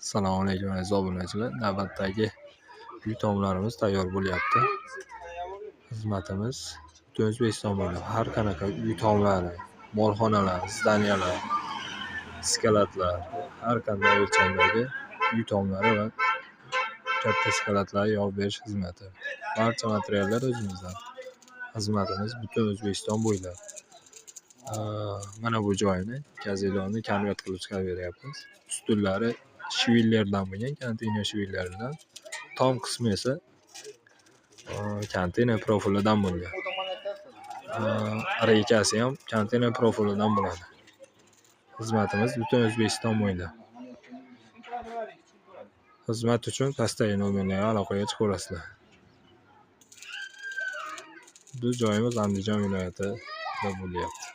Assalomu alaykum aziz obunachilar. Navbatdagi uy tomlarimiz tayyor bo'lyapti. Xizmatimiz butun O'zbekiston bo'ylab har qanaqa uy tomlari, molxonalar, zdaniyalar, skalatlar, har qanday o'lchamdagi uy tomlari va katta skalatlar yopib berish xizmati. Barcha materiallar o'zimizdan. Xizmatimiz butun O'zbekiston bo'ylab. Mana bu joyni Kazilonni konvert qilib chiqarib beryapmiz. Ustullari shivillerdan bo'lgan, konteyner shivillaridan. Tom qismi esa konteyner profilidan bo'lgan. Reykasi ham konteyner profilidan bo'ladi. Xizmatimiz butun O'zbekiston bo'ylab. Xizmat uchun pastdagi nomerlarga aloqaga chiqa olasizlar. Bu joyimiz Andijon viloyatida bo'lyapti.